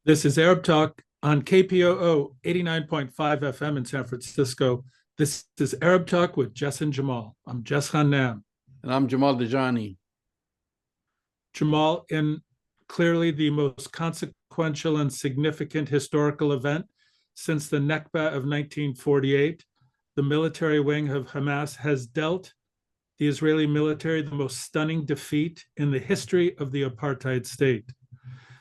This is Arab Talk on KPOO 89.5 FM in San Francisco. This is Arab Talk with Jess and Jamal. I'm Jess Hannam. And I'm Jamal Dejani. Jamal, in clearly the most consequential and significant historical event since the Nakba of 1948, the military wing of Hamas has dealt the Israeli military the most stunning defeat in the history of the apartheid state.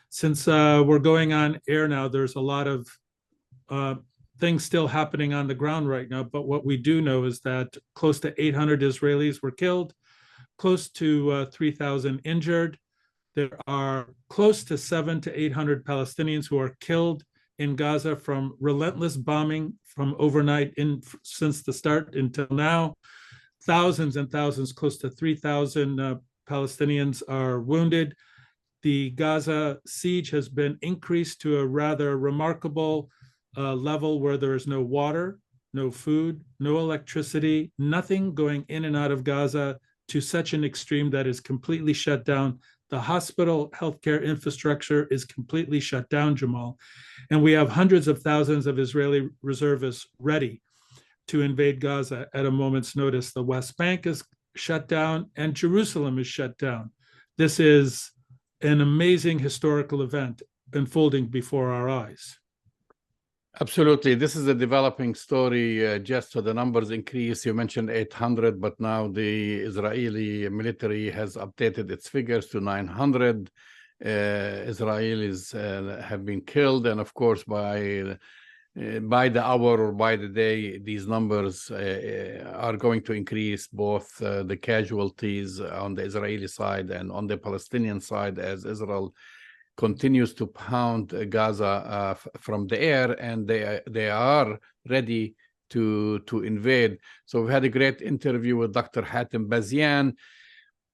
Since we're going on air now, there's a lot of things still happening on the ground right now. But what we do know is that close to 800 Israelis were killed, close to 3,000 injured. There are close to 700 to 800 Palestinians who are killed in Gaza from relentless bombing from overnight since the start until now. Thousands and thousands, close to 3,000 Palestinians are wounded. The Gaza siege has been increased to a rather remarkable level where there is no water, no food, no electricity, nothing going in and out of Gaza to such an extreme that is completely shut down. The hospital healthcare infrastructure is completely shut down, Jamal. And we have hundreds of thousands of Israeli reservists ready to invade Gaza at a moment's notice. The West Bank is shut down and Jerusalem is shut down. This is an amazing historical event unfolding before our eyes. Absolutely. This is a developing story. Just so the numbers increase, you mentioned 800, but now the Israeli military has updated its figures to 900. Israelis have been killed. And of course, by the hour or by the day, these numbers are going to increase, both the casualties on the Israeli side and on the Palestinian side, as Israel continues to pound Gaza from the air, and they are ready to invade. So we had a great interview with Dr. Hatem Bazian,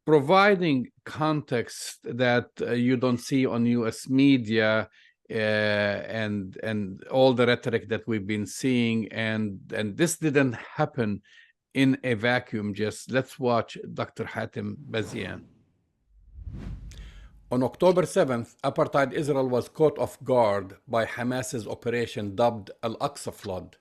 providing context that you don't see on U.S. media, and all the rhetoric that we've been seeing, and this didn't happen in a vacuum. Just let's watch Dr. Hatem Bazian. On October 7th, apartheid Israel was caught off guard by Hamas's operation dubbed Al-Aqsa Flood.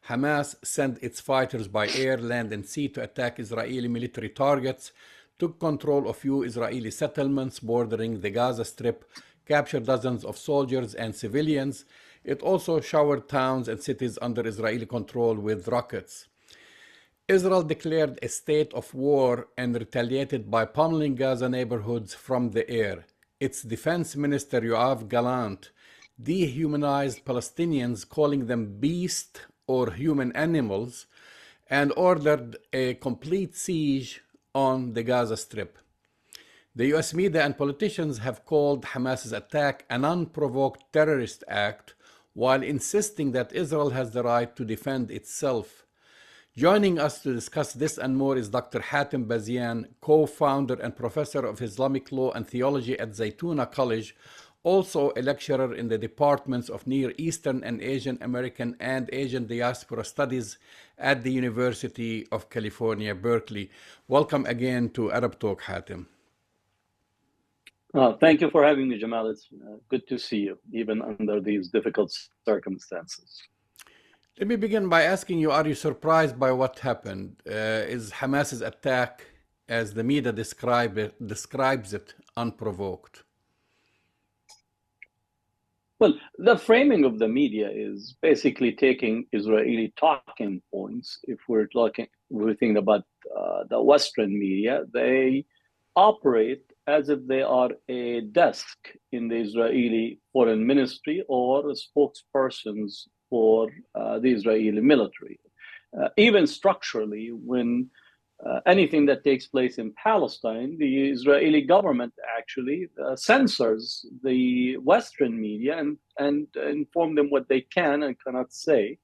Hamas sent its fighters by air, land, and sea to attack Israeli military targets, took control of few Israeli settlements bordering the Gaza Strip, captured dozens of soldiers and civilians. It also showered towns and cities under Israeli control with rockets. Israel declared a state of war and retaliated by pummeling Gaza neighborhoods from the air. Its defense minister, Yoav Gallant, dehumanized Palestinians, calling them beast or human animals, and ordered a complete siege on the Gaza Strip. The US media and politicians have called Hamas's attack an unprovoked terrorist act, while insisting that Israel has the right to defend itself. Joining us to discuss this and more is Dr. Hatem Bazian, co-founder and professor of Islamic law and theology at Zaytuna College, also a lecturer in the departments of Near Eastern and Asian American and Asian Diaspora Studies at the University of California, Berkeley. Welcome again to Arab Talk, Hatem. Thank you for having me, Jamal. It's good to see you, even under these difficult circumstances. Let me begin by asking you, are you surprised by what happened? Is Hamas's attack, as the media describes it, unprovoked? Well, the framing of the media is basically taking Israeli talking points. If we're thinking about the Western media, they operate as if they are a desk in the Israeli foreign ministry or spokespersons for the Israeli military. Even structurally, when anything that takes place in Palestine, the Israeli government actually censors the Western media and inform them what they can and cannot say.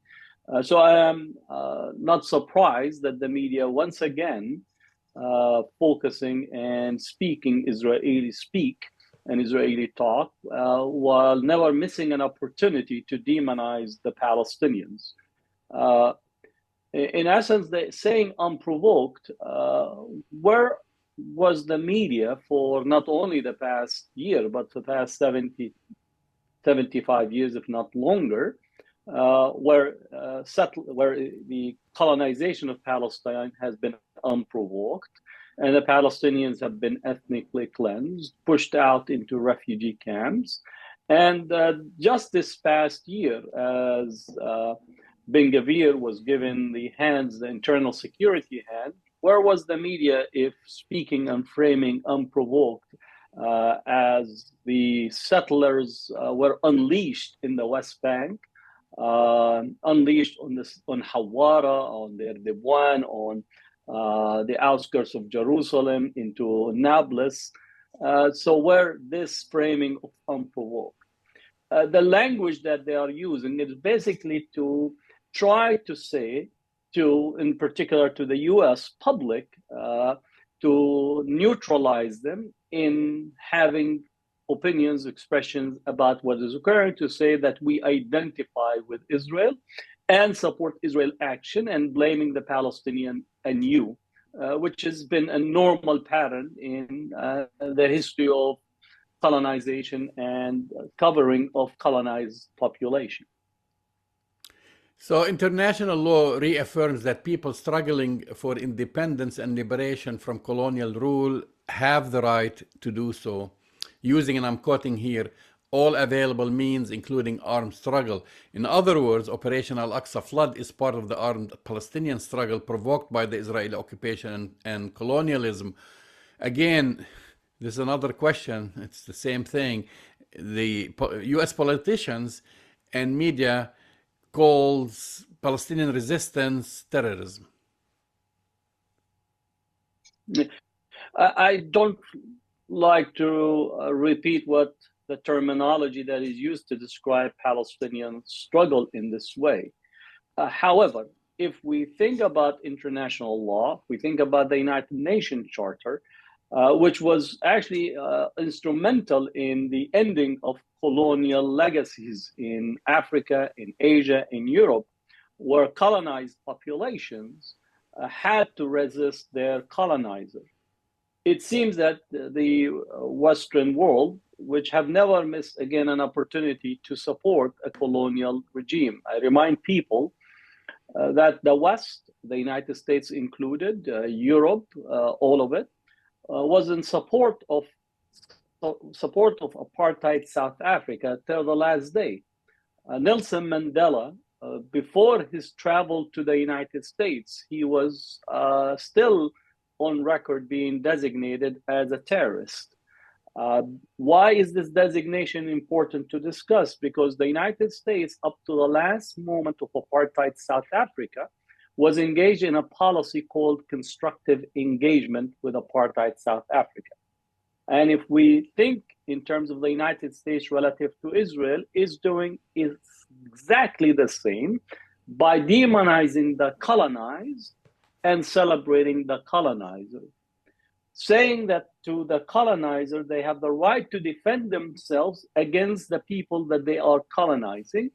So I am not surprised that the media once again focusing and speaking Israeli speak and Israeli talk, while never missing an opportunity to demonize the Palestinians. In essence, they saying unprovoked, where was the media for not only the past year, but the past 70 75 years, if not longer, where the colonization of Palestine has been unprovoked, and the Palestinians have been ethnically cleansed, pushed out into refugee camps. And just this past year, as Ben-Gvir was given the internal security hand, where was the media if speaking and framing unprovoked as the settlers were unleashed in the West Bank, unleashed on Hawara, on the Erdogan, on the outskirts of Jerusalem, into Nablus. So where this framing of unprovoked. The language that they are using is basically to try to say in particular to the US public, to neutralize them in having opinions, expressions about what is occurring, to say that we identify with Israel and support Israel action, and blaming the Palestinian anew, which has been a normal pattern in the history of colonization and covering of colonized population. So international law reaffirms that people struggling for independence and liberation from colonial rule have the right to do so, using, and I'm quoting here, all available means, including armed struggle. In other words, Operation Al-Aqsa Flood is part of the armed Palestinian struggle provoked by the Israeli occupation and colonialism. Again, this is another question. It's the same thing. The US politicians and media calls Palestinian resistance terrorism. I don't like to repeat what the terminology that is used to describe Palestinian struggle in this way. However, if we think about international law, we think about the United Nations Charter, which was actually instrumental in the ending of colonial legacies in Africa, in Asia, in Europe, where colonized populations had to resist their colonizer. It seems that the Western world, which have never missed, again, an opportunity to support a colonial regime. I remind people that the West, the United States included, Europe, all of it, was in support of apartheid South Africa till the last day. Nelson Mandela, before his travel to the United States, he was still on record being designated as a terrorist. Why is this designation important to discuss? Because the United States, up to the last moment of apartheid South Africa, was engaged in a policy called constructive engagement with apartheid South Africa. And if we think in terms of the United States relative to Israel, is doing exactly the same by demonizing the colonized and celebrating the colonizer, saying that to the colonizer, they have the right to defend themselves against the people that they are colonizing.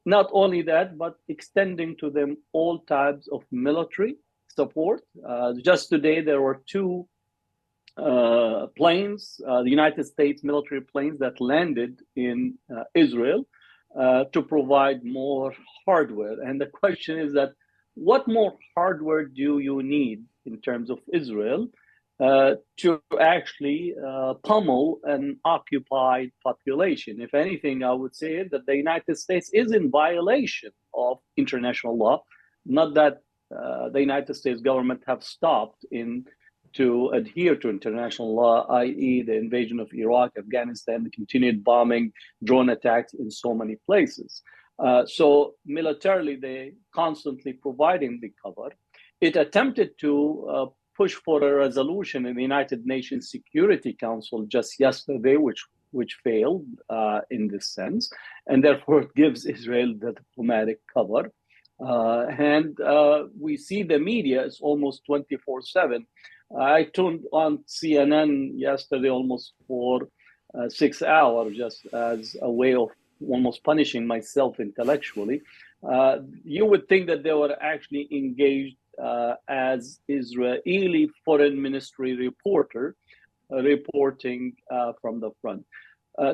Not only that, but extending to them all types of military support. Just today, there were two planes, the United States military planes that landed in Israel to provide more hardware. And the question is that, what more hardware do you need in terms of Israel to actually pummel an occupied population? If anything, I would say that the United States is in violation of international law. Not that the United States government have stopped to adhere to international law, i.e. the invasion of Iraq, Afghanistan, the continued bombing, drone attacks in so many places. So militarily, they constantly providing the cover. It attempted to push for a resolution in the United Nations Security Council just yesterday, which failed in this sense, and therefore it gives Israel the diplomatic cover. And we see the media is almost 24/7. I tuned on CNN yesterday almost for 6 hours, just as a way of almost punishing myself intellectually. You would think that they were actually engaged as Israeli foreign ministry reporter reporting from the front.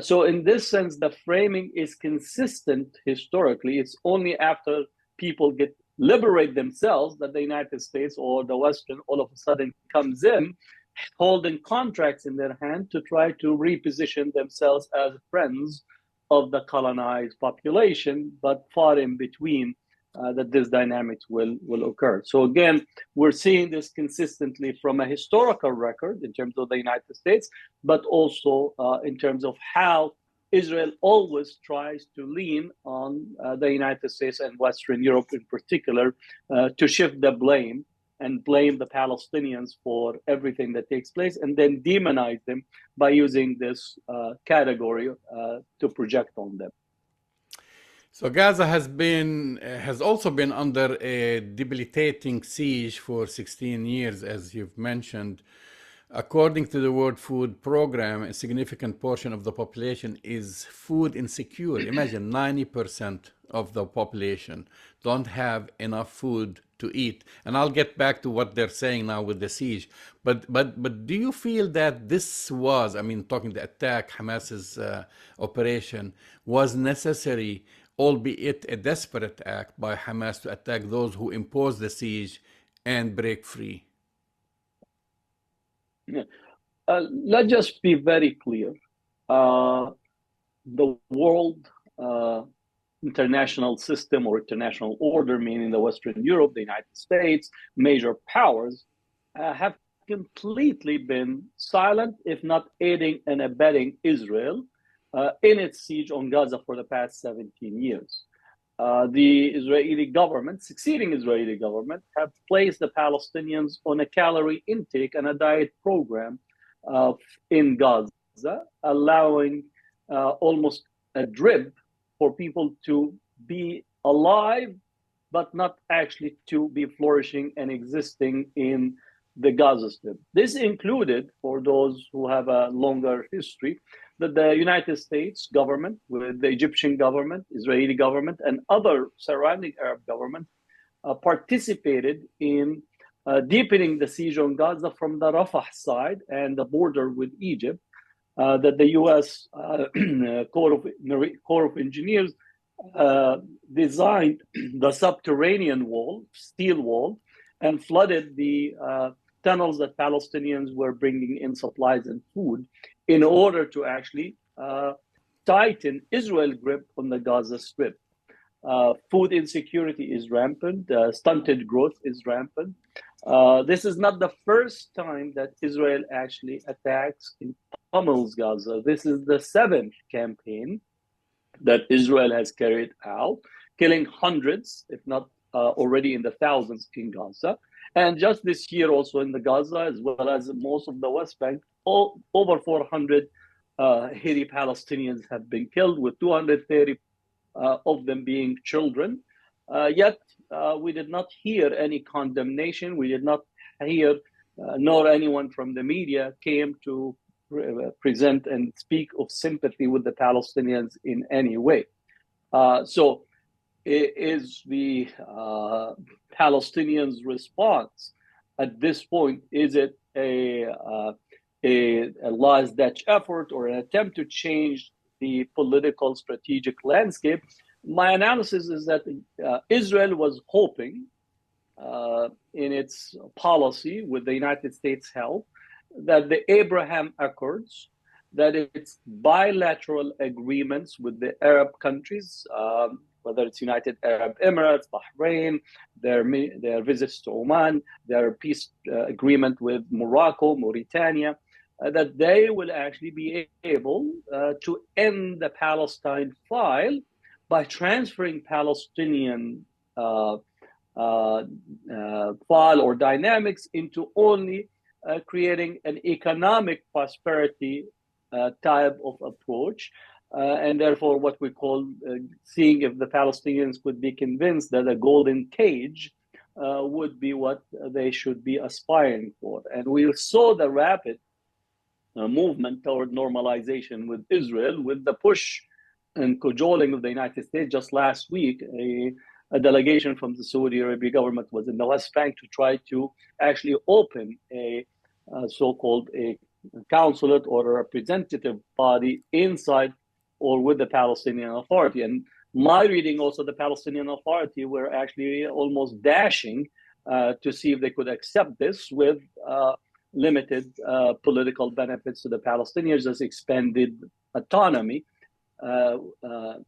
So in this sense, the framing is consistent historically. It's only after people liberate themselves that the United States or the Western all of a sudden comes in, holding contracts in their hand to try to reposition themselves as friends of the colonized population, but far in between that this dynamics will occur. So again, we're seeing this consistently from a historical record in terms of the United States, but also in terms of how Israel always tries to lean on the United States and Western Europe in particular to shift the blame and blame the Palestinians for everything that takes place, and then demonize them by using this category to project on them. So Gaza has also been under a debilitating siege for 16 years, as you've mentioned. According to the World Food Program, a significant portion of the population is food insecure. Imagine 90% of the population don't have enough food to eat. And I'll get back to what they're saying now with the siege. But do you feel that this was, I mean, talking the attack, Hamas's operation, was necessary, albeit a desperate act by Hamas to attack those who imposed the siege and break free? Yeah. Let's just be very clear. The world international system or international order, meaning the Western Europe, the United States, major powers, have completely been silent, if not aiding and abetting Israel in its siege on Gaza for the past 17 years. The Israeli government, succeeding Israeli government, have placed the Palestinians on a calorie intake and a diet program in Gaza, allowing almost a drip for people to be alive, but not actually to be flourishing and existing in the Gaza Strip. This included, for those who have a longer history, that the United States government, with the Egyptian government, Israeli government, and other surrounding Arab governments, participated in deepening the siege on Gaza from the Rafah side and the border with Egypt, that the U.S. Corps of Engineers designed the subterranean wall, steel wall, and flooded the tunnels that Palestinians were bringing in supplies and food in order to actually tighten Israel's grip on the Gaza Strip. Food insecurity is rampant. Stunted growth is rampant. This is not the first time that Israel actually attacks and pummels Gaza. This is the 7th campaign that Israel has carried out, killing hundreds, if not already in the thousands in Gaza. And just this year also in the Gaza, as well as most of the West Bank, over 400 Haiti Palestinians have been killed, with 230 of them being children. Yet we did not hear any condemnation. We did not hear, nor anyone from the media came to present and speak of sympathy with the Palestinians in any way. So is the Palestinians' response at this point, is it a last-ditch effort or an attempt to change the political strategic landscape? My analysis is that Israel was hoping in its policy, with the United States' help, that the Abraham Accords, that its bilateral agreements with the Arab countries, whether it's United Arab Emirates, Bahrain, their visits to Oman, their peace agreement with Morocco, Mauritania, that they will actually be able to end the Palestine file by transferring Palestinian file or dynamics into only creating an economic prosperity type of approach. And therefore, what we call seeing if the Palestinians could be convinced that a golden cage would be what they should be aspiring for. And we saw the rapid movement toward normalization with Israel, with the push and cajoling of the United States. Just last week, a delegation from the Saudi Arabia government was in the West Bank to try to actually open a so-called a consulate or a representative body inside or with the Palestinian Authority. And my reading also, the Palestinian Authority were actually almost dashing to see if they could accept this with limited political benefits to the Palestinians as expanded autonomy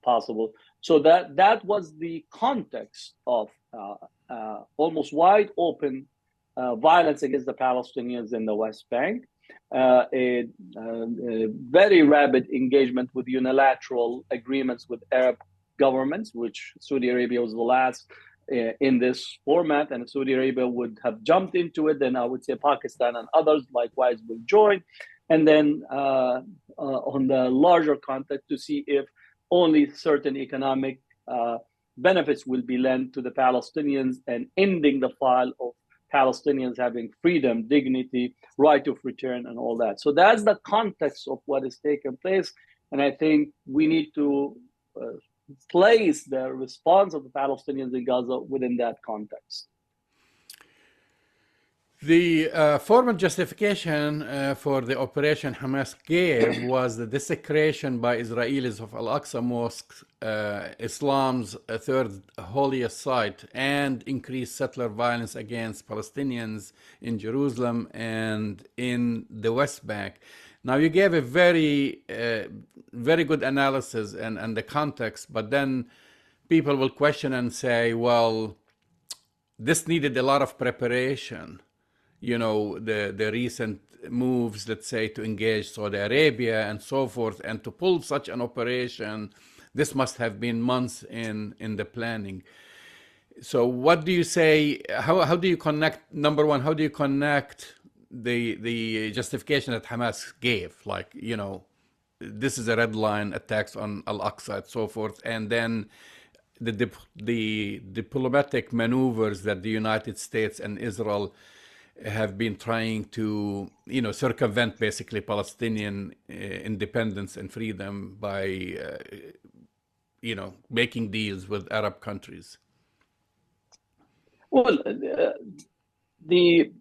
possible. So that was the context of almost wide open violence against the Palestinians in the West Bank, a very rapid engagement with unilateral agreements with Arab governments, which Saudi Arabia was the last in this format, and if Saudi Arabia would have jumped into it, then I would say Pakistan and others likewise will join. And then on the larger context, to see if only certain economic benefits will be lent to the Palestinians and ending the file of Palestinians having freedom, dignity, right of return, and all that. So that's the context of what is taking place. And I think we need to place the response of the Palestinians in Gaza within that context. The formal justification for the operation Hamas gave was the desecration by Israelis of Al-Aqsa Mosque, Islam's third holiest site, and increased settler violence against Palestinians in Jerusalem and in the West Bank. Now, you gave a very good analysis and the context, but then people will question and say, well, this needed a lot of preparation. You know, the recent moves, let's say, to engage Saudi Arabia and so forth, and to pull such an operation, this must have been months in the planning. So what do you say, how do you connect, number one, how do you connect the justification that Hamas gave, like, you know, this is a red line, attacks on Al-Aqsa and so forth, and then the diplomatic maneuvers that the United States and Israel have been trying to, you know, circumvent basically Palestinian independence and freedom by, you know, making deals with Arab countries? Well, the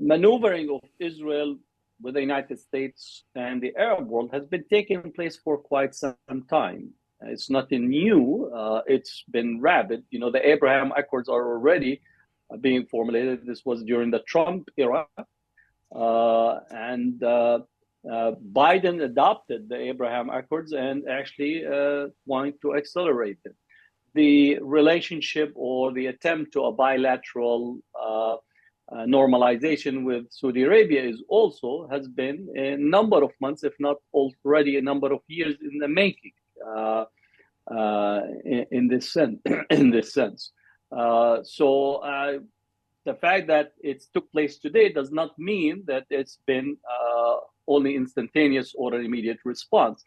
maneuvering of Israel with the United States and the Arab world has been taking place for quite some time. It's nothing new. It's been rapid. You know, the Abraham Accords are already being formulated. This was during the Trump era. And Biden adopted the Abraham Accords and actually wanted to accelerate it. The relationship or the attempt to a bilateral normalization with Saudi Arabia has been a number of months, if not already a number of years in the making. In this sense, so the fact that it took place today does not mean that it's been only instantaneous or an immediate response.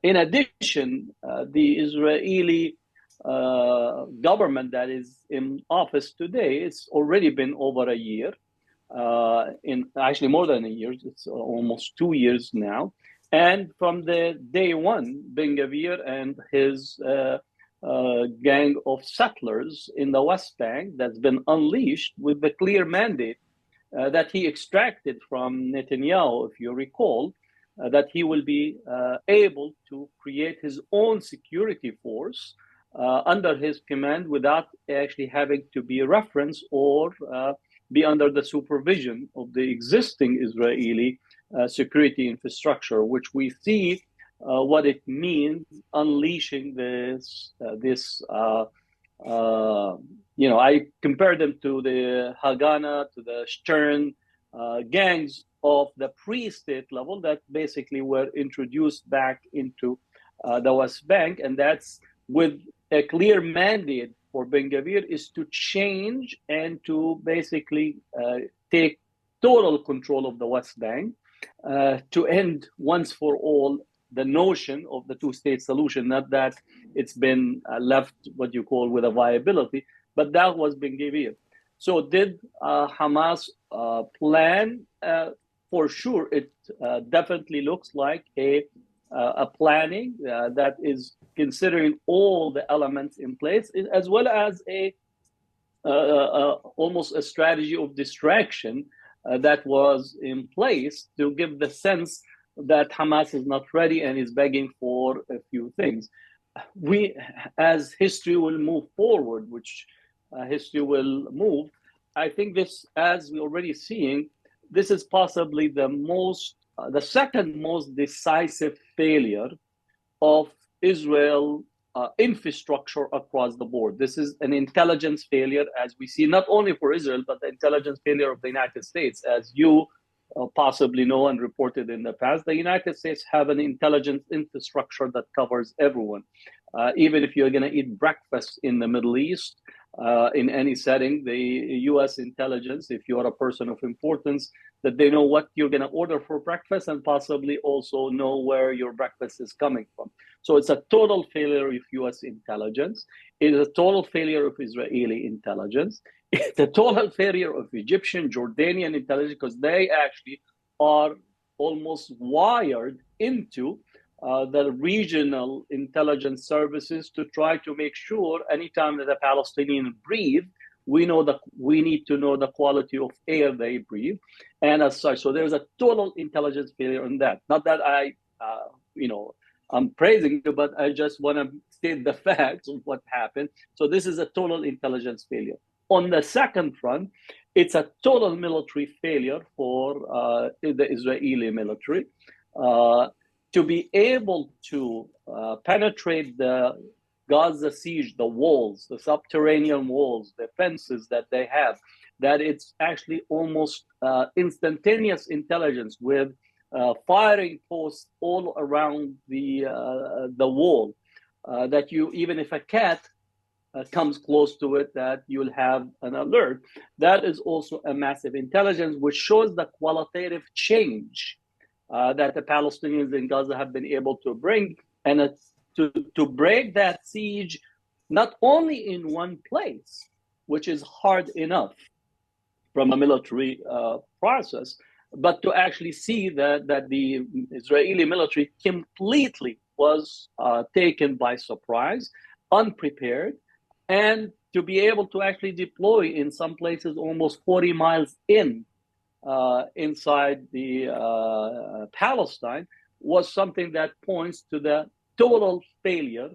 In addition, the Israeli government that is in office today, it's already been over a year, in actually more than a year. It's almost 2 years now. And from the day one, Ben-Gvir and his gang of settlers in the West Bank that's been unleashed with the clear mandate that he extracted from Netanyahu, if you recall, that he will be able to create his own security force under his command without actually having to be referenced or be under the supervision of the existing Israeli security infrastructure, which we see what it means unleashing this. You know, I compare them to the Haganah, to the Stern gangs of the pre-state level that basically were introduced back into the West Bank, and that's with a clear mandate for Ben-Gvir is to change and to basically take total control of the West Bank, to end once for all the notion of the two-state solution. Not that it's been left what you call with a viability, but that was Ben-Gvir. So did Hamas plan? For sure, it definitely looks like a planning that is considering all the elements in place, as well as almost a strategy of distraction that was in place to give the sense that Hamas is not ready and is begging for a few things. We, as history will move forward, which history will move, I think this, as we're already seeing, this is possibly the second most decisive failure of Israel infrastructure across the board. This is an intelligence failure, as we see, not only for Israel, but the intelligence failure of the United States. As you possibly know and reported in the past, the United States have an intelligence infrastructure that covers everyone. Even if you're going to eat breakfast in the Middle East, in any setting, the US intelligence, if you are a person of importance, that they know what you're going to order for breakfast and possibly also know where your breakfast is coming from. So it's a total failure of US intelligence. It is a total failure of Israeli intelligence. It's a total failure of Egyptian, Jordanian intelligence, because they actually are almost wired into the regional intelligence services to try to make sure anytime that a Palestinian breathe, we need to know the quality of air they breathe, and as such, so there's a total intelligence failure in that. Not that I'm praising you, but I just want to state the facts of what happened. So this is a total intelligence failure. On the second front, it's a total military failure for the Israeli military. To be able to penetrate the Gaza siege, the walls, the subterranean walls, the fences that they have, that it's actually almost instantaneous intelligence with firing posts all around the wall, that you, even if a cat comes close to it, that you'll have an alert. That is also a massive intelligence, which shows the qualitative change that the Palestinians in Gaza have been able to bring, and it's to break that siege, not only in one place, which is hard enough from a military process, but to actually see that the Israeli military completely was taken by surprise, unprepared, and to be able to actually deploy in some places almost 40 miles inside the Palestine was something that points to the total failure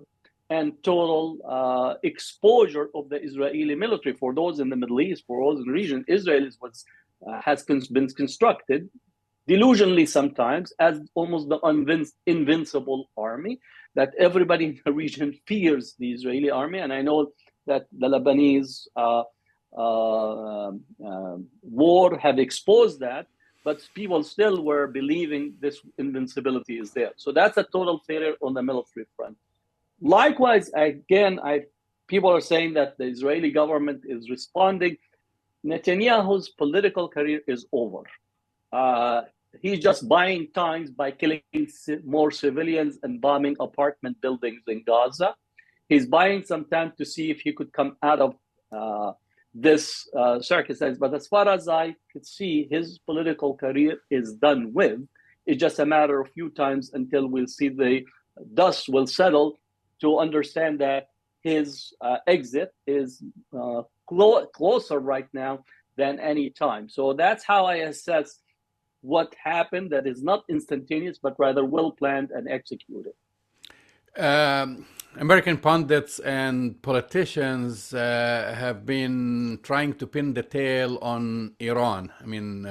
and total exposure of the Israeli military. For those in the Middle East, for those in the region, Israel has been constructed delusionally sometimes as almost the invincible army, that everybody in the region fears the Israeli army. And I know that the Lebanese war have exposed that, but people still were believing this invincibility is there. So that's a total failure on the military front. Likewise, again, people are saying that the Israeli government is responding. Netanyahu's political career is over. He's just buying time by killing more civilians and bombing apartment buildings in Gaza. He's buying some time to see if he could come out of this circumstance. But as far as I could see, his political career is done with. It's just a matter of few times until we'll see the dust will settle to understand that his exit is closer right now than any time. So that's how I assess what happened, that is not instantaneous, but rather well-planned and executed. American pundits and politicians have been trying to pin the tail on Iran. I mean,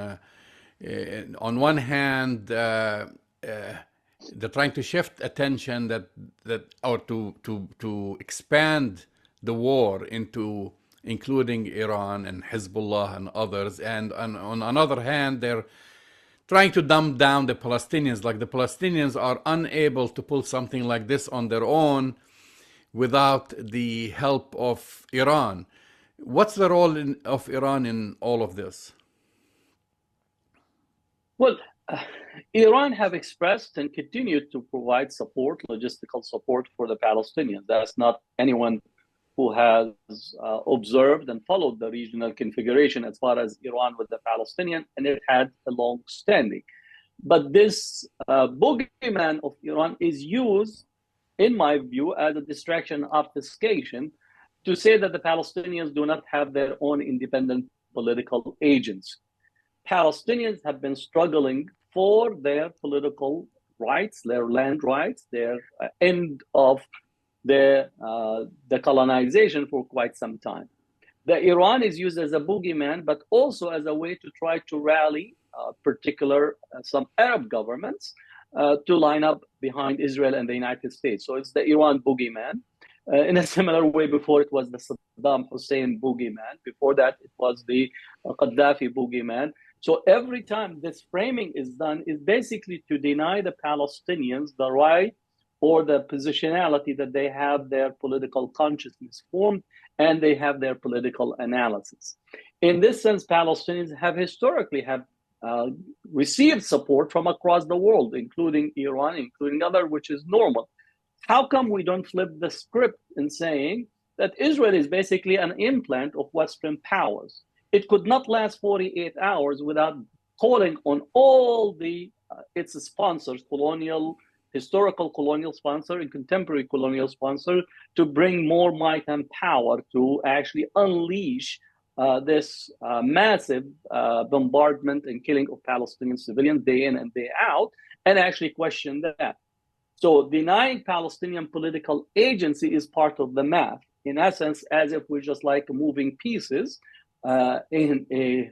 on one hand, they're trying to shift attention or to expand the war into including Iran and Hezbollah and others, and on another hand, they're trying to dumb down the Palestinians. Like the Palestinians are unable to pull something like this on their own without the help of Iran. What's the role of Iran in all of this? Well, Iran have expressed and continued to provide support, logistical support for the Palestinians. That's not anyone who has observed and followed the regional configuration as far as Iran with the Palestinian, and it had a long standing. But this boogeyman of Iran is used, in my view, as a distraction, obfuscation, to say that the Palestinians do not have their own independent political agents. Palestinians have been struggling for their political rights, their land rights, their end of the colonization for quite some time. Iran is used as a boogeyman, but also as a way to try to rally some Arab governments to line up behind Israel and the United States. So it's the Iran boogeyman. In a similar way, before it was the Saddam Hussein boogeyman. Before that, it was the Gaddafi boogeyman. So every time this framing is done, is basically to deny the Palestinians the right or the positionality that they have their political consciousness formed and they have their political analysis. In this sense, Palestinians have historically received support from across the world, including Iran, including others, which is normal. How come we don't flip the script in saying that Israel is basically an implant of Western powers? It could not last 48 hours without calling on all its sponsors, historical colonial sponsor and contemporary colonial sponsor, to bring more might and power to actually unleash this massive bombardment and killing of Palestinian civilians day in and day out, and actually question that. So denying Palestinian political agency is part of the math, in essence, as if we're just like moving pieces in a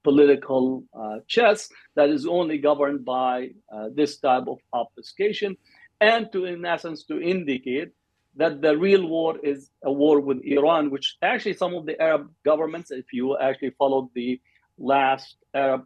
political chess that is only governed by this type of obfuscation, and in essence, to indicate that the real war is a war with Iran, which actually some of the Arab governments, if you actually followed the last Arab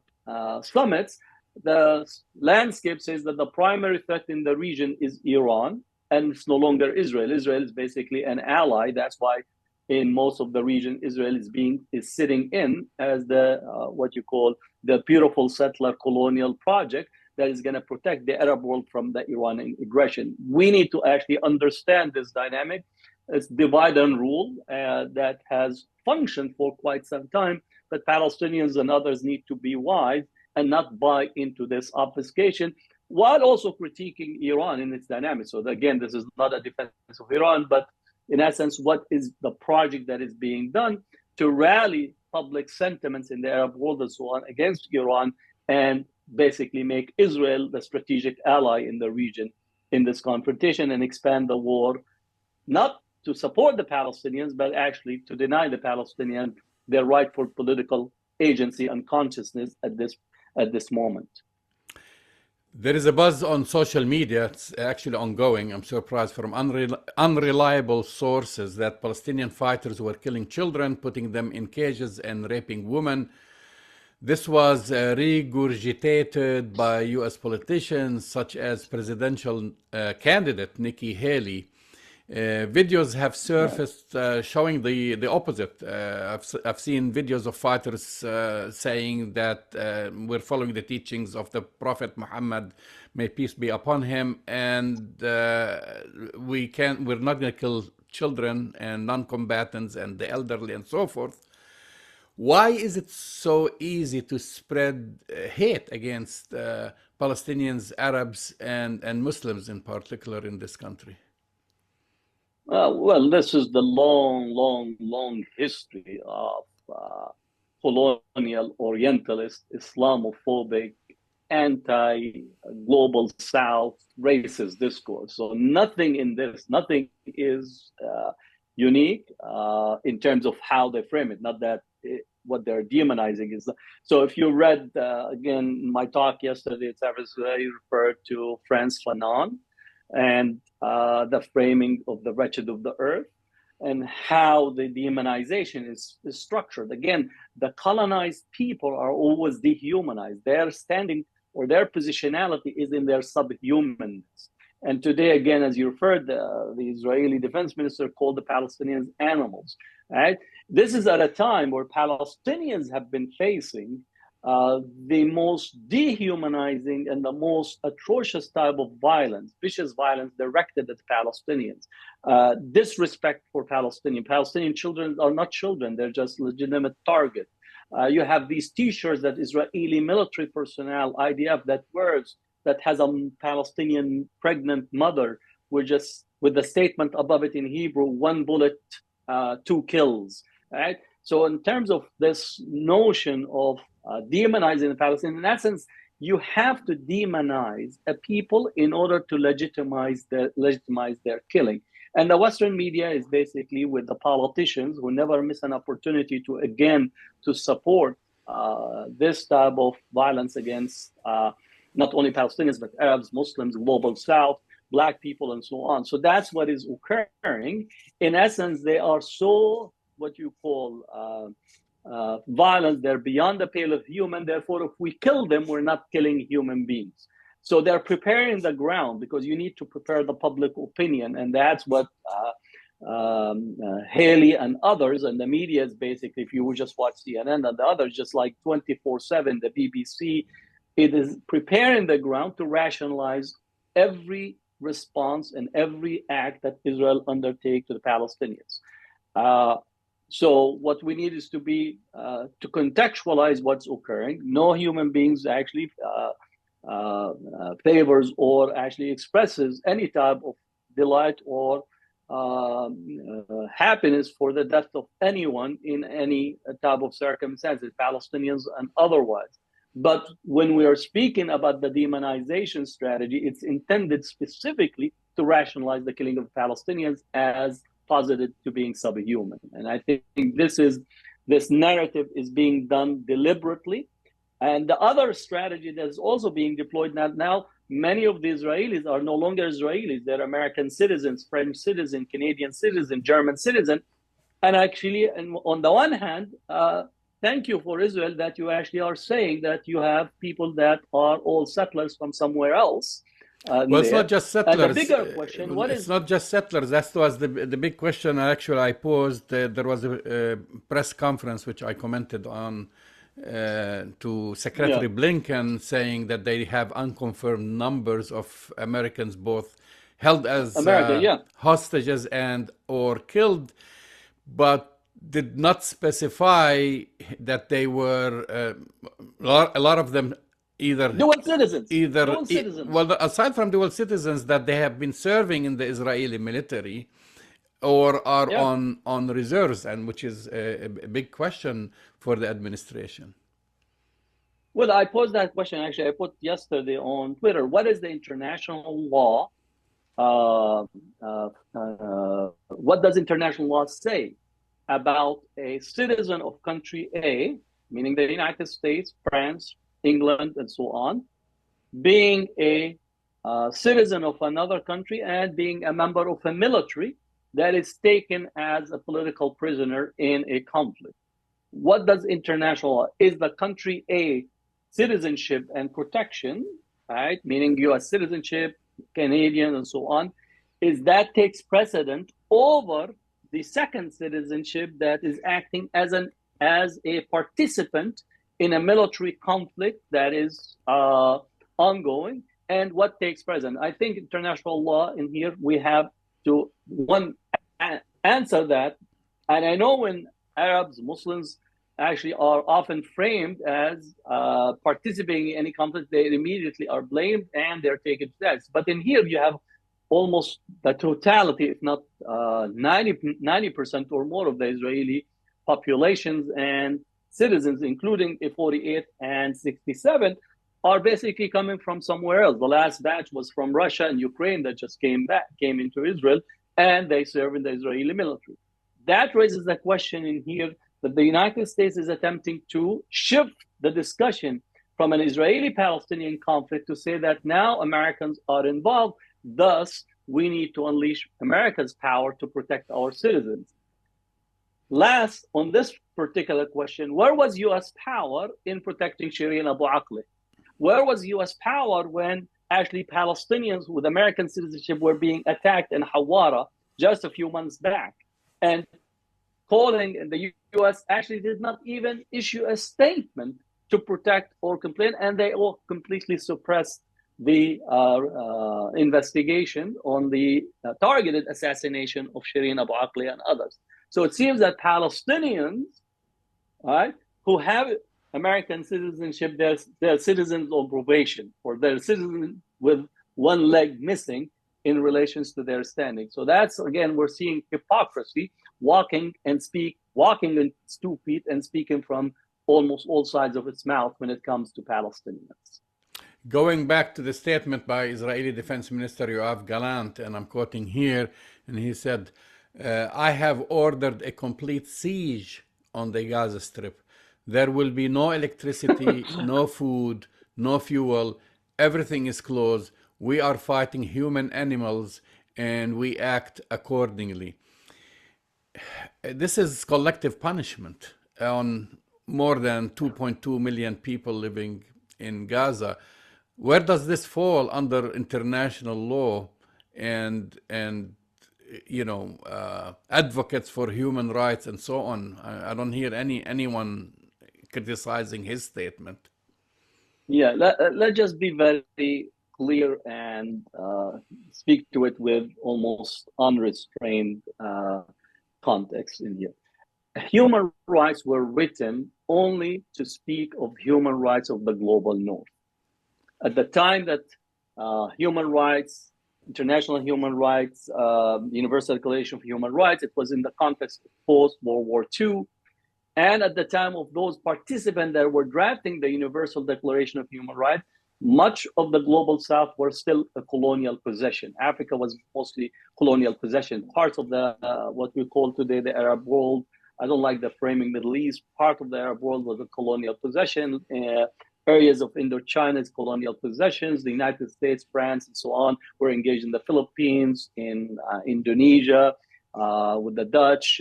summits, the landscape says that the primary threat in the region is Iran, and it's no longer Israel. Israel is basically an ally. That's why in most of the region, Israel is sitting in as the what you call the beautiful settler colonial project that is going to protect the Arab world from the Iranian aggression. We need to actually understand this dynamic. It's divide and rule that has functioned for quite some time, but Palestinians and others need to be wise and not buy into this obfuscation, while also critiquing Iran in its dynamics. So again, this is not a defense of Iran, but in essence, what is the project that is being done to rally public sentiments in the Arab world and so on against Iran, and basically make Israel the strategic ally in the region in this confrontation, and expand the war, not to support the Palestinians, but actually to deny the Palestinians their rightful political agency and consciousness at this moment. There is a buzz on social media, it's actually ongoing, I'm surprised, from unreliable sources that Palestinian fighters were killing children, putting them in cages and raping women. This was regurgitated by US politicians such as presidential candidate Nikki Haley. Videos have surfaced showing the opposite. I've seen videos of fighters saying that we're following the teachings of the Prophet Muhammad, may peace be upon him, and we're not going to kill children and non-combatants and the elderly and so forth. Why is it so easy to spread hate against Palestinians, Arabs, and Muslims in particular in this country? Well, this is the long history of colonial, orientalist, Islamophobic, anti-global South racist discourse. So nothing is unique in terms of how they frame it. Not that what they're demonizing is. So if you read, again, my talk yesterday, it's obviously referred to Frantz Fanon and the framing of the wretched of the earth, and how the dehumanization is structured. Again, the colonized people are always dehumanized. Their standing or their positionality is in their subhumanness. And today, again, as you referred, the Israeli defense minister called the Palestinians animals. Right? This is at a time where Palestinians have been facing the most dehumanizing and the most atrocious type of violence, vicious violence directed at Palestinians. Disrespect for Palestinian children are not children, they're just legitimate target. You have these t-shirts that Israeli military personnel, IDF, that wears, that has a Palestinian pregnant mother with the statement above it in Hebrew, 1 bullet, 2 kills, right? So in terms of this notion of demonizing the Palestinians. In essence, you have to demonize a people in order to legitimize their killing. And the Western media is basically with the politicians who never miss an opportunity to support this type of violence against not only Palestinians, but Arabs, Muslims, global South, Black people, and so on. So that's what is occurring. In essence, they are so what you call violence. They're beyond the pale of human. Therefore, if we kill them, we're not killing human beings. So they're preparing the ground because you need to prepare the public opinion. And that's what Haley and others, and the media is basically, if you would just watch CNN and the others, just like 24/7, the BBC, it is preparing the ground to rationalize every response and every act that Israel undertakes to the Palestinians. So what we need is to contextualize what's occurring. No human beings actually favors or actually expresses any type of delight or happiness for the death of anyone in any type of circumstances, Palestinians and otherwise. But when we are speaking about the demonization strategy, it's intended specifically to rationalize the killing of Palestinians as posited to being subhuman. And I think this narrative is being done deliberately. And the other strategy that is also being deployed now, many of the Israelis are no longer Israelis. They're American citizens, French citizens, Canadian citizens, German citizens. And actually, on the one hand, thank you for Israel that you actually are saying that you have people that are all settlers from somewhere else. Well, it's not just settlers. And the bigger question, it's not just settlers. That was the big question actually I posed. There was a press conference which I commented on to Secretary Blinken, saying that they have unconfirmed numbers of Americans both held as hostages and or killed, but did not specify that they were a lot of them either dual citizens. Well, aside from dual citizens, that they have been serving in the Israeli military or are on reserves, and which is a big question for the administration. Well, I posed that question actually. I put yesterday on Twitter. What is the international law? What does international law say about a citizen of country A, meaning the United States, France, England, and so on, being a citizen of another country and being a member of a military that is taken as a political prisoner in a conflict? What does international law? Is the country A citizenship and protection, right, meaning U.S. citizenship, Canadian, and so on, is that takes precedent over the second citizenship that is acting as a participant in a military conflict that is ongoing, and what takes precedent? I think international law in here, we have to answer that. And I know when Arabs, Muslims actually are often framed as participating in any conflict, they immediately are blamed and they're taken to death. But in here, you have almost the totality, if not 90% or more of the Israeli populations and citizens, including 48 and 67, are basically coming from somewhere else. The last batch was from Russia and Ukraine that just came into Israel, and they serve in the Israeli military. That raises the question in here that the United States is attempting to shift the discussion from an Israeli-Palestinian conflict to say that now Americans are involved, thus we need to unleash America's power to protect our citizens. Last, on this particular question, where was U.S. power in protecting Shireen Abu Akleh? Where was U.S. power when actually Palestinians with American citizenship were being attacked in Hawara just a few months back? And the U.S. actually did not even issue a statement to protect or complain, and they all completely suppressed the investigation on the targeted assassination of Shireen Abu Akleh and others. So it seems that Palestinians, right, who have American citizenship, they're citizens on probation, or they're citizens with one leg missing in relations to their standing. So that's, again, we're seeing hypocrisy, walking in 2 feet and speaking from almost all sides of its mouth when it comes to Palestinians. Going back to the statement by Israeli Defense Minister Yoav Gallant, and I'm quoting here, and he said, I have ordered a complete siege on the Gaza Strip. There will be no electricity, no food, no fuel. Everything is closed. We are fighting human animals, and we act accordingly. This is collective punishment on more than 2.2 million people living in Gaza. Where does this fall under international law and advocates for human rights and so on? I don't hear anyone criticizing his statement. Yeah, let's just be very clear and speak to it with almost unrestrained context in here. Human rights were written only to speak of human rights of the global north. At the time that human rights, international human rights, Universal Declaration of Human Rights, it was in the context of post-World War II. And at the time of those participants that were drafting the Universal Declaration of Human Rights, much of the global south were still a colonial possession. Africa was mostly colonial possession. Parts of the what we call today the Arab world, I don't like the framing Middle East, part of the Arab world was a colonial possession. Areas of Indochina's colonial possessions, the United States, France, and so on, were engaged in the Philippines, in Indonesia, with the Dutch,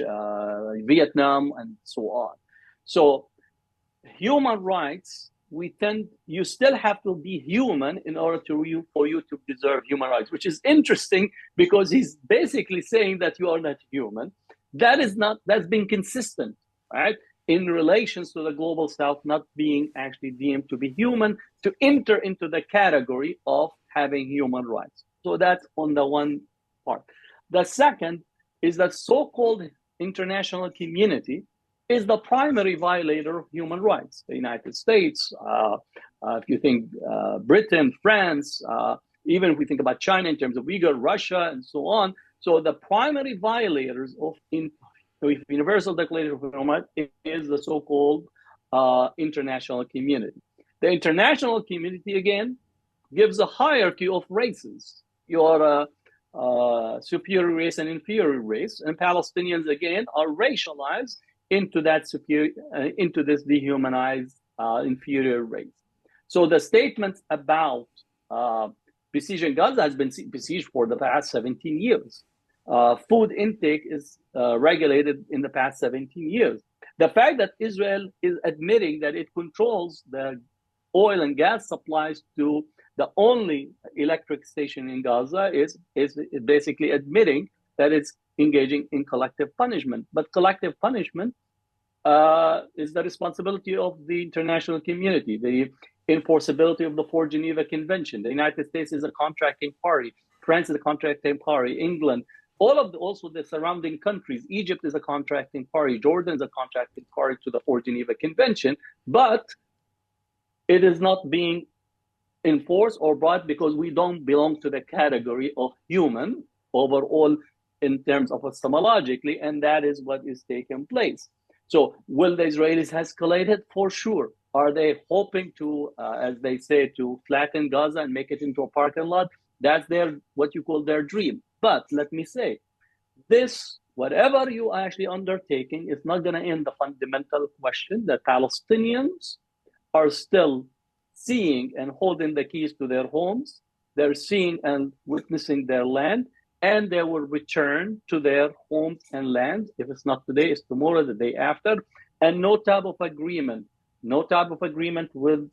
Vietnam, and so on. So human rights, you still have to be human in order for you to deserve human rights, which is interesting because he's basically saying that you are not human. That's been consistent, right? In relations to the global south not being actually deemed to be human, to enter into the category of having human rights. So that's on the one part. The second is that so-called international community is the primary violator of human rights. The United States, if you think Britain, France, even if we think about China in terms of Uyghur, Russia, and so on. So the primary violators of Universal Declaration of Human Rights is the so-called international community. The international community, again, gives a hierarchy of races. You are a superior race and inferior race, and Palestinians, again, are racialized into that into this dehumanized inferior race. So the statements about besieging Gaza has been besieged for the past 17 years. Food intake is regulated in the past 17 years. The fact that Israel is admitting that it controls the oil and gas supplies to the only electric station in Gaza is basically admitting that it's engaging in collective punishment. But collective punishment is the responsibility of the international community, the enforceability of the Fourth Geneva Convention. The United States is a contracting party. France is a contracting party. England, also the surrounding countries. Egypt is a contracting party. Jordan is a contracting party to the Fourth Geneva Convention, but it is not being enforced or brought because we don't belong to the category of human overall in terms of epistemologically, and that is what is taking place. So will the Israelis escalate it? For sure. Are they hoping to, as they say, to flatten Gaza and make it into a parking lot? That's what you call their dream. But let me say, whatever you are actually undertaking is not going to end the fundamental question that Palestinians are still seeing and holding the keys to their homes. They're seeing and witnessing their land, and they will return to their homes and lands. If it's not today, it's tomorrow, the day after. And no type of agreement with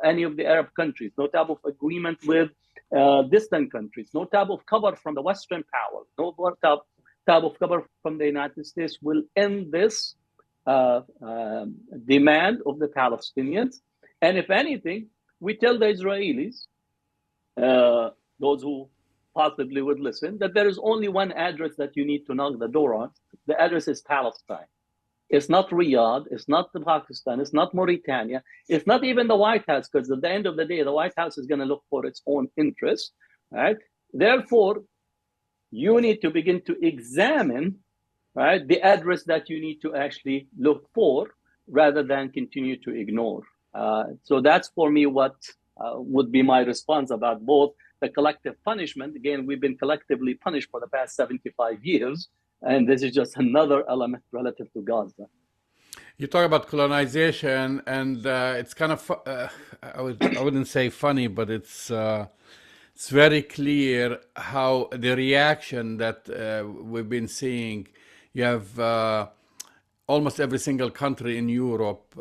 any of the Arab countries, no type of agreement with distant countries, no type of cover from the Western power, no type of cover from the United States will end this demand of the Palestinians. And if anything, we tell the Israelis, those who possibly would listen, that there is only one address that you need to knock the door on. The address is Palestine. It's not Riyadh, it's not Pakistan, it's not Mauritania, it's not even the White House, because at the end of the day, the White House is going to look for its own interests, right? Therefore, you need to begin to examine, right, the address that you need to actually look for rather than continue to ignore. So that's for me what would be my response about both the collective punishment. Again, we've been collectively punished for the past 75 years, and this is just another element relative to Gaza. You talk about colonization, and it's kind of, I wouldn't say funny, but it's very clear how the reaction that we've been seeing. You have almost every single country in Europe,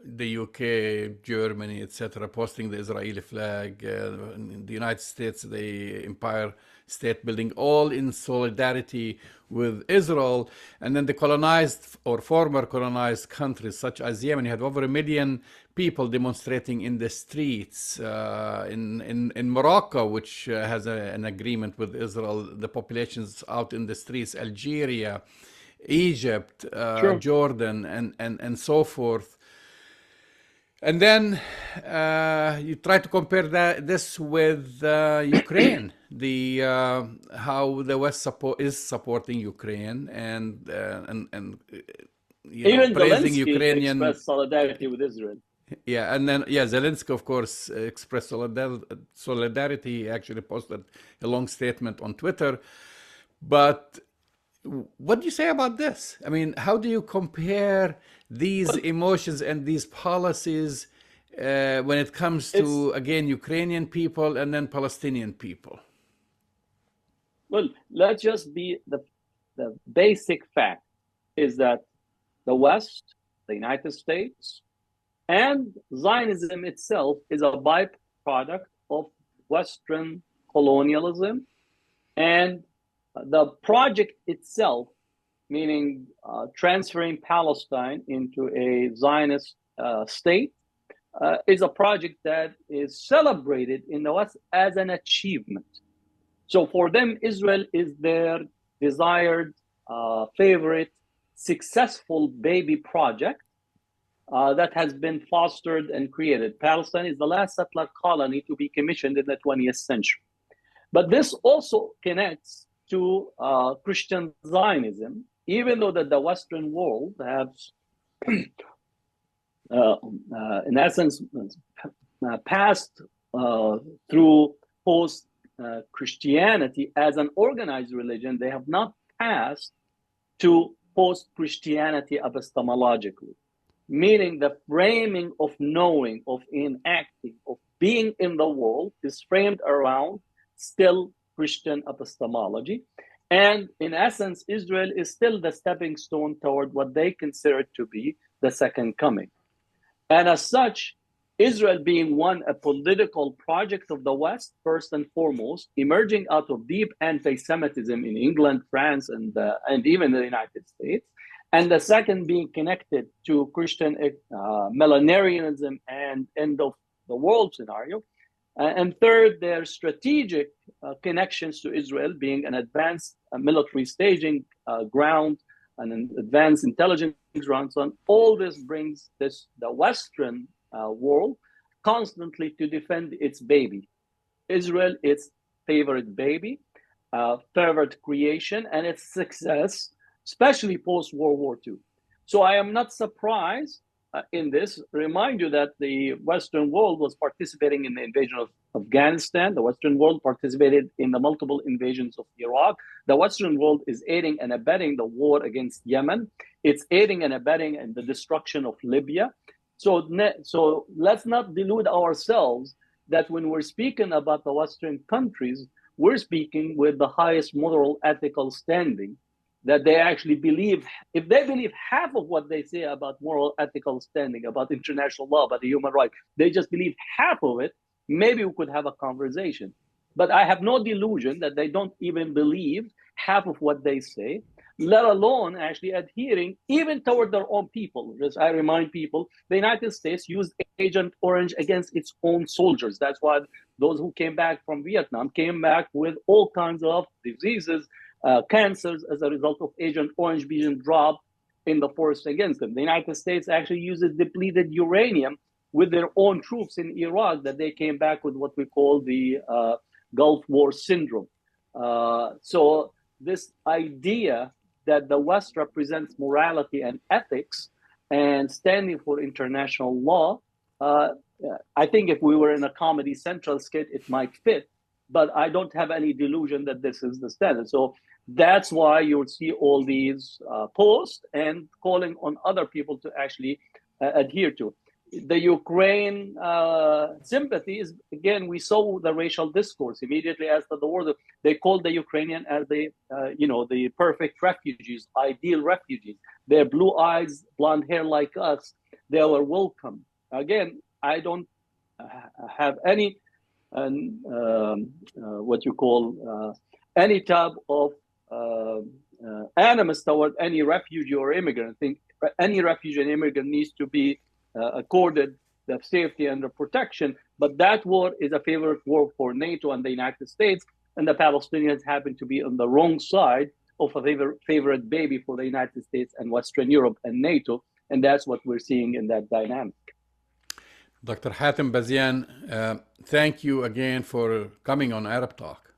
the UK, Germany, etc., posting the Israeli flag. In the United States, the Empire State Building, all in solidarity with Israel. And then the colonized or former colonized countries, such as Yemen, you had over 1 million people demonstrating in the streets. In Morocco, which has an agreement with Israel, the population's out in the streets. Algeria, Egypt, Sure. Jordan, and so forth. And then you try to compare this with Ukraine, how the West is supporting Ukraine and Even praising Zelensky Ukrainian expressed solidarity with Israel. Yeah, and then Zelensky, of course, expressed solidarity. He actually posted a long statement on Twitter. But what do you say about this? I mean, how do you compare these emotions and these policies when it comes to, again, Ukrainian people and then Palestinian people? Well, let's just be the basic fact is that the West, the United States, and Zionism itself is a byproduct of Western colonialism, and the project itself, meaning transferring Palestine into a Zionist state, is a project that is celebrated in the West as an achievement. So for them, Israel is their desired, favorite, successful baby project that has been fostered and created. Palestine is the last settler colony to be commissioned in the 20th century. But this also connects to Christian Zionism, even though that the Western world has, in essence, passed through post-Christianity as an organized religion, they have not passed to post-Christianity epistemologically, meaning the framing of knowing, of enacting, of being in the world is framed around still Christian epistemology. And in essence, Israel is still the stepping stone toward what they consider to be the second coming. And as such, Israel being a political project of the West, first and foremost, emerging out of deep anti-Semitism in England, France, and even the United States. And the second being connected to Christian millenarianism and end of the world scenario. And third, their strategic connections to Israel being an advanced military staging ground and an advanced intelligence ground. So all this brings the Western world constantly to defend its baby. Israel, its favorite baby, favorite creation, and its success, especially post-World War II. So I am not surprised in this. Remind you that the Western world was participating in the invasion of Afghanistan. The Western world participated in the multiple invasions of Iraq. The Western world is aiding and abetting the war against Yemen. It's aiding and abetting in the destruction of Libya. So let's not delude ourselves that when we're speaking about the Western countries, we're speaking with the highest moral ethical standing, that they actually believe. If they believe half of what they say about moral ethical standing, about international law, about the human rights, they just believe half of it, maybe we could have a conversation. But I have no delusion that they don't even believe half of what they say, let alone actually adhering even toward their own people. As I remind people, the United States used Agent Orange against its own soldiers. That's why those who came back from Vietnam came back with all kinds of diseases, cancers as a result of Agent Orange being dropped in the forest against them. The United States actually uses depleted uranium with their own troops in Iraq, that they came back with what we call the Gulf War syndrome. So this idea that the West represents morality and ethics and standing for international law. I think if we were in a Comedy Central skit, it might fit, but I don't have any delusion that this is the standard. So that's why you would see all these posts and calling on other people to actually adhere to. The Ukraine sympathy is, again, we saw the racial discourse immediately after the war. They called the Ukrainian as the, the perfect refugees, ideal refugees. Their blue eyes, blonde hair like us, they were welcome. Again, I don't have any, what you call, any type of animus toward any refugee or immigrant. I think any refugee and immigrant needs to be accorded the safety and the protection, but that war is a favorite war for NATO and the United States, and the Palestinians happen to be on the wrong side of a favorite baby for the United States and Western Europe and NATO, and that's what we're seeing in that dynamic. Dr. Hatem Bazian, thank you again for coming on Arab Talk.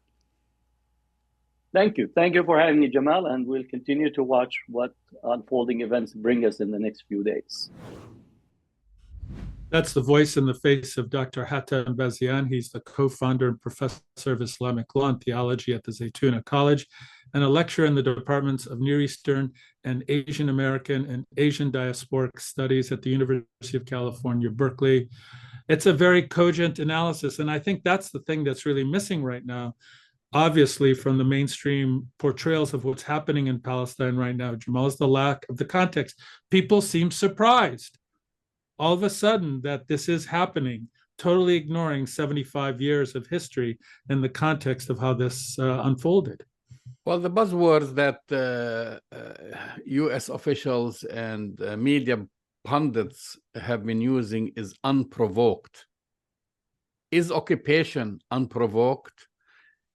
Thank you. Thank you for having me, Jamal, and we'll continue to watch what unfolding events bring us in the next few days. That's the voice and the face of Dr. Hatem Bazian. He's the co-founder and professor of Islamic law and theology at the Zaytuna College and a lecturer in the departments of Near Eastern and Asian American and Asian diasporic studies at the University of California, Berkeley. It's a very cogent analysis, and I think that's the thing that's really missing right now, obviously, from the mainstream portrayals of what's happening in Palestine right now, Jamal, is the lack of the context. People seem surprised all of a sudden that this is happening, totally ignoring 75 years of history in the context of how this unfolded. Well, the buzzwords that U.S. officials and media pundits have been using is unprovoked. Is occupation unprovoked?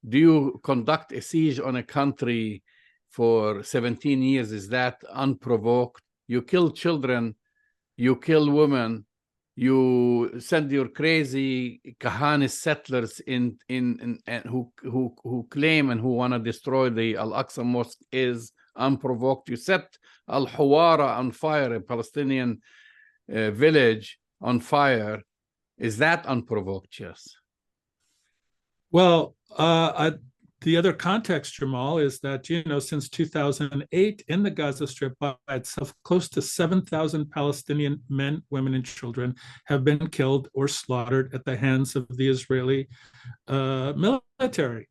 Do you conduct a siege on a country for 17 years? Is that unprovoked? You kill children, you kill women, you send your crazy Kahanist settlers in who claim and who want to destroy the Al-Aqsa Mosque is unprovoked. You set Al-Hawara on fire, a Palestinian village on fire. Is that unprovoked? Yes. Well, the other context, Jamal, is that, since 2008 in the Gaza Strip by itself, close to 7,000 Palestinian men, women, and children have been killed or slaughtered at the hands of the Israeli military.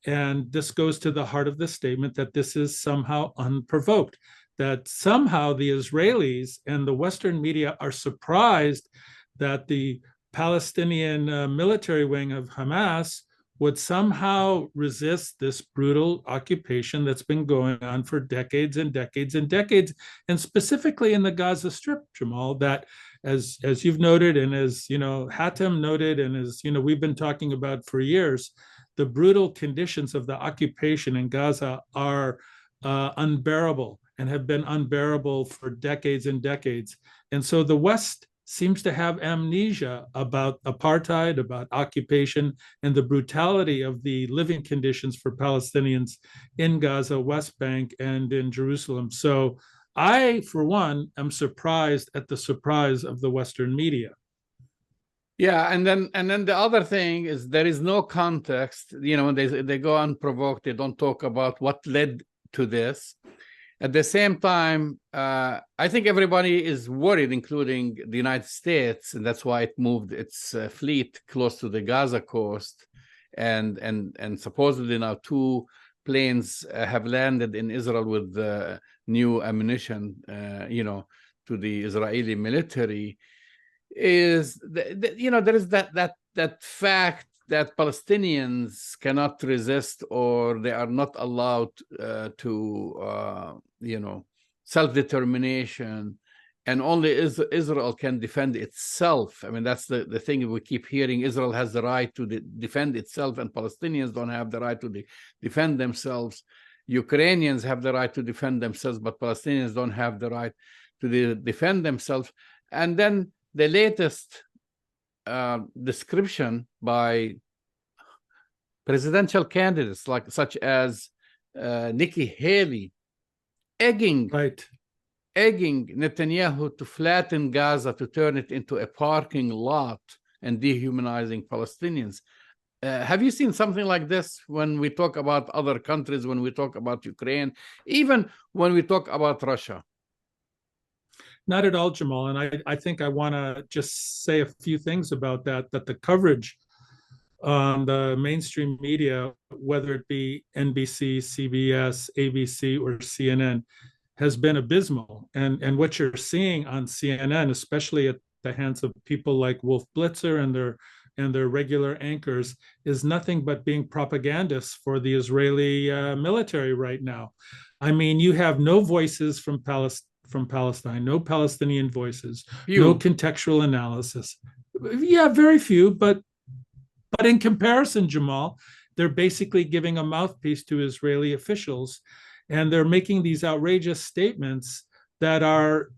And this goes to the heart of the statement that this is somehow unprovoked, that somehow the Israelis and the Western media are surprised that the Palestinian military wing of Hamas would somehow resist this brutal occupation that's been going on for decades and decades and decades, and specifically in the Gaza Strip, Jamal, that as you've noted, and as Hatem noted, and as we've been talking about for years, the brutal conditions of the occupation in Gaza are unbearable and have been unbearable for decades and decades. And so the West seems to have amnesia about apartheid, about occupation, and the brutality of the living conditions for Palestinians in Gaza, West Bank, and in Jerusalem. So I, for one, am surprised at the surprise of the Western media. Yeah, and then the other thing is there is no context. When they go unprovoked, they don't talk about what led to this. At the same time, I think everybody is worried, including the United States, and that's why it moved its fleet close to the Gaza coast, and supposedly now 2 planes have landed in Israel with new ammunition, to the Israeli military. There is that fact that Palestinians cannot resist, or they are not allowed to self-determination, and only Israel can defend itself. I mean, that's the thing we keep hearing. Israel has the right to defend itself, and Palestinians don't have the right to defend themselves. Ukrainians have the right to defend themselves, but Palestinians don't have the right to defend themselves. And then the latest description by presidential candidates such as Nikki Haley egging Right. Netanyahu to flatten Gaza, to turn it into a parking lot, and dehumanizing Palestinians. Have you seen something like this when we talk about other countries, when we talk about Ukraine, even when we talk about Russia? Not at all, Jamal. And I think I want to just say a few things about that the coverage on the mainstream media, whether it be NBC, CBS, ABC, or CNN, has been abysmal. And what you're seeing on CNN, especially at the hands of people like Wolf Blitzer and their regular anchors, is nothing but being propagandists for the Israeli military right now. I mean, you have no voices from Palestine, no Palestinian voices, no contextual analysis. Yeah, very few, but in comparison, Jamal, they're basically giving a mouthpiece to Israeli officials, and they're making these outrageous statements that are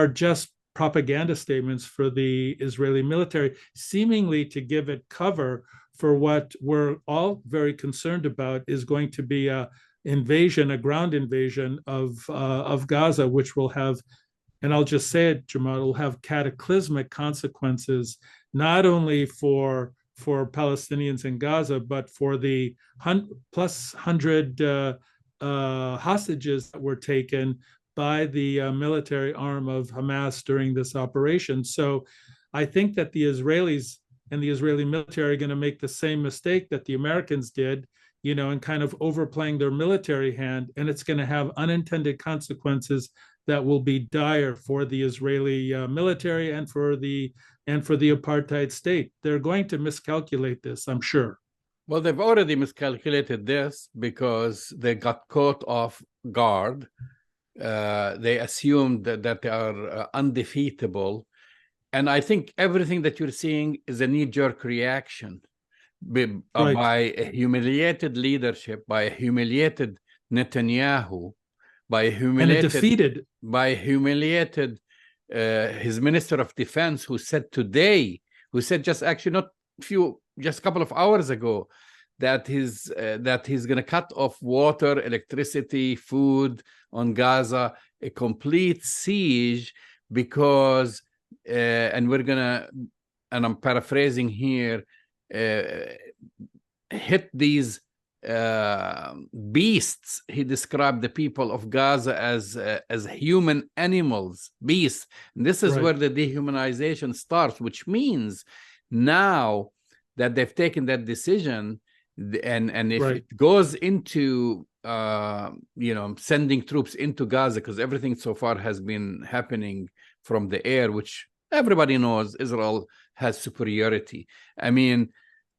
just propaganda statements for the Israeli military, seemingly to give it cover for what we're all very concerned about is going to be a ground invasion of Gaza, which will have, and I'll just say it, Jamal, will have cataclysmic consequences, not only for Palestinians in Gaza, but for the plus 100 hostages that were taken by the military arm of Hamas during this operation. So I think that the Israelis and the Israeli military are going to make the same mistake that the Americans did, and kind of overplaying their military hand, and it's going to have unintended consequences that will be dire for the Israeli military and for the apartheid state. They're going to miscalculate this, I'm sure. Well, they've already miscalculated this because they got caught off guard. They assumed that they are undefeatable. And I think everything that you're seeing is a knee-jerk reaction by a humiliated leadership, by a humiliated Netanyahu, by a humiliated his Minister of Defense, who said just a couple of hours ago, that he's going to cut off water, electricity, food on Gaza, a complete siege, because and we're gonna, and I'm paraphrasing here, hit these beasts. He described the people of Gaza as human animals, beasts. And this is where the dehumanization starts, which means now that they've taken that decision, and if it goes into sending troops into Gaza, because everything so far has been happening from the air, which everybody knows Israel has superiority. I mean,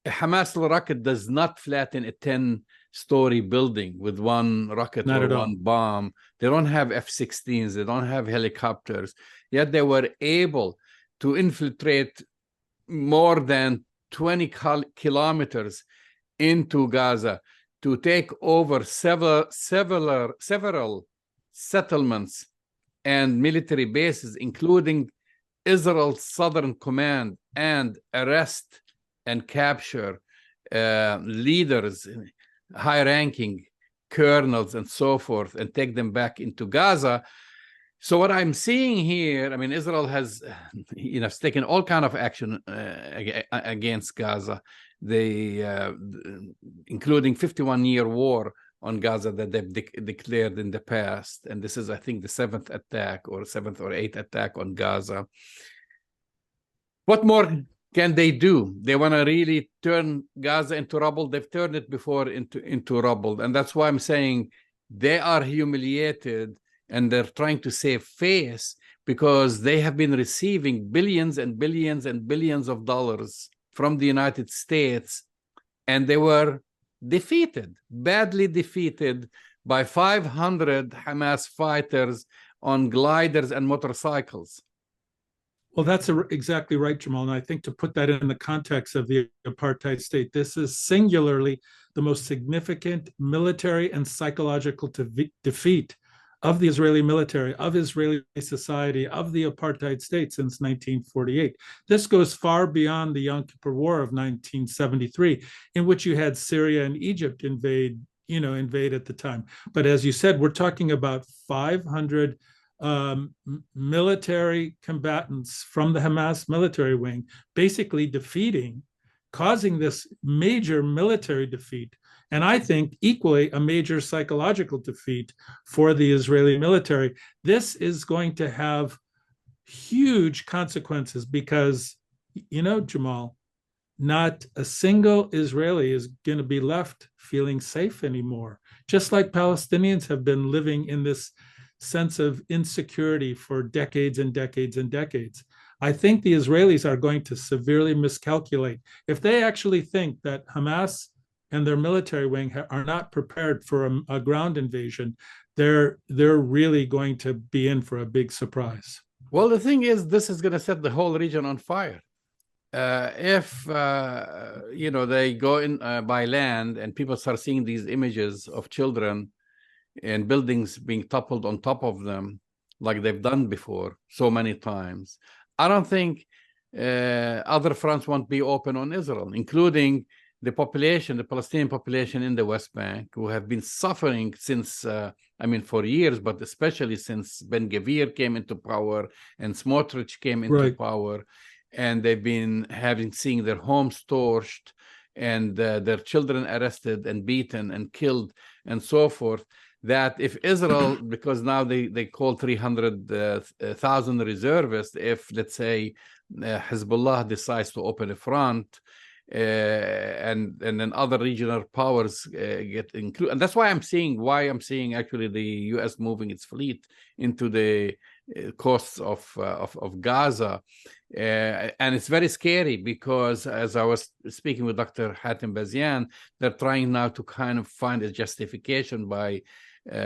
a Hamas rocket does not flatten a 10-story building with one rocket or one bomb. They don't have F-16s. They don't have helicopters. Yet they were able to infiltrate more than 20 kilometers into Gaza, to take over several settlements and military bases, including Israel's Southern Command, and arrest and capture leaders, high-ranking colonels and so forth, and take them back into Gaza. So what I'm seeing here, I mean, Israel has, taken all kind of action against Gaza. They, including 51-year war on Gaza that they've declared in the past. And this is, I think, the seventh or eighth attack on Gaza. What more can they do? They want to really turn Gaza into rubble. They've turned it before into rubble. And that's why I'm saying they are humiliated, and they're trying to save face, because they have been receiving billions and billions and billions of dollars from the United States, and they were badly defeated by 500 Hamas fighters on gliders and motorcycles. Well, that's exactly right, Jamal. And I think to put that in the context of the apartheid state, this is singularly the most significant military and psychological defeat of the Israeli military, of Israeli society, of the apartheid state since 1948. This goes far beyond the Yom Kippur War of 1973, in which you had Syria and Egypt invade invade at the time. But as you said, we're talking about 500 military combatants from the Hamas military wing, basically causing this major military defeat. And I think equally a major psychological defeat for the Israeli military. This is going to have huge consequences because, Jamal, not a single Israeli is going to be left feeling safe anymore. Just like Palestinians have been living in this sense of insecurity for decades and decades and decades. I think the Israelis are going to severely miscalculate. If they actually think that Hamas and their military wing are not prepared for a ground invasion, they're really going to be in for a big surprise. Well, the thing is, this is going to set the whole region on fire. If they go in by land and people start seeing these images of children and buildings being toppled on top of them, like they've done before so many times, I don't think other fronts won't be open on Israel, including the Palestinian population in the West Bank, who have been suffering since, for years, but especially since Ben Gvir came into power and Smotrich came into power. And they've been seeing their homes torched and their children arrested and beaten and killed and so forth. That if Israel, because now they call 300,000 reservists, if, let's say, Hezbollah decides to open a front, and then other regional powers get included. And that's why I'm seeing actually the U.S. moving its fleet into the coasts of Gaza. And it's very scary because, as I was speaking with Dr. Hatem Bazian, they're trying now to kind of find a justification by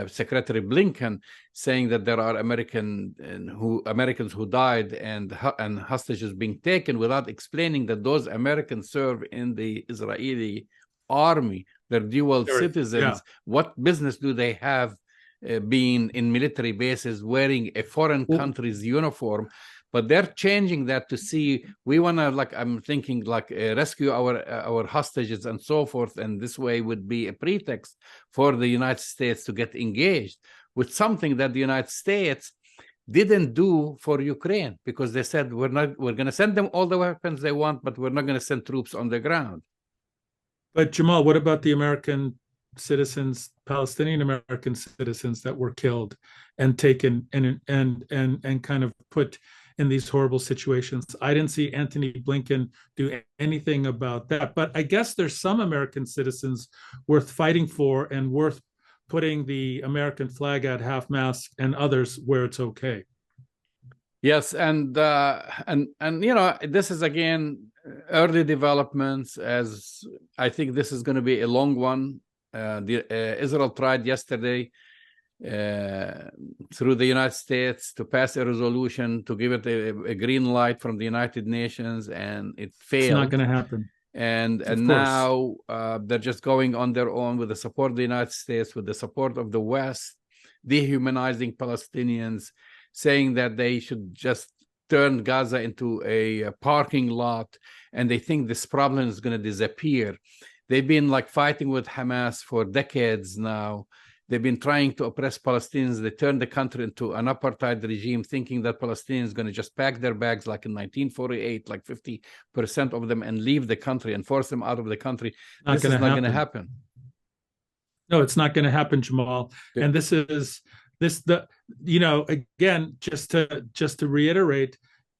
Secretary Blinken, saying that there are Americans who died and hostages being taken, without explaining that those Americans serve in the Israeli army. They're dual citizens. Yeah. What business do they have being in military bases wearing a foreign country's uniform? But they're changing that to see, we want to, I'm thinking, rescue our hostages and so forth. And this way would be a pretext for the United States to get engaged with something that the United States didn't do for Ukraine, because they said, we're going to send them all the weapons they want, but we're not going to send troops on the ground. But Jamal, what about the American citizens, Palestinian American citizens that were killed and taken and kind of put in these horrible situations? I didn't see Antony Blinken do anything about that, but I guess there's some American citizens worth fighting for and worth putting the American flag at half-mast, and others where it's okay. Yes, and this is again early developments, as I think this is going to be a long one. Israel tried yesterday through the United States to pass a resolution to give it a green light from the United Nations, and it failed. It's not going to happen. And now they're just going on their own with the support of the United States, with the support of the West, dehumanizing Palestinians, saying that they should just turn Gaza into a parking lot, and they think this problem is going to disappear. They've been fighting with Hamas for decades now. They've been trying to oppress Palestinians. They turned the country into an apartheid regime, thinking that Palestinians are going to just pack their bags like in 1948, 50% of them, and leave the country and force them out of the country. This is not going to happen. No, it's not going to happen, Jamal. Yeah. And again, just to reiterate,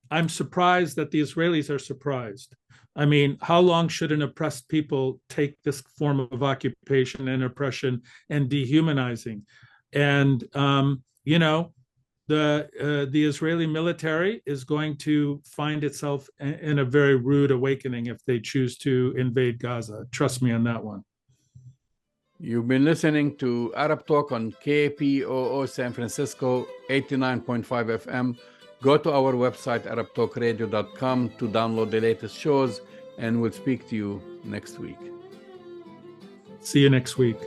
I'm surprised that the Israelis are surprised. I mean, how long should an oppressed people take this form of occupation and oppression and dehumanizing? And the Israeli military is going to find itself in a very rude awakening if they choose to invade Gaza. Trust me on that one. You've been listening to Arab Talk on KPOO San Francisco 89.5 FM. Go to our website, arabtalkradio.com, to download the latest shows, and we'll speak to you next week. See you next week.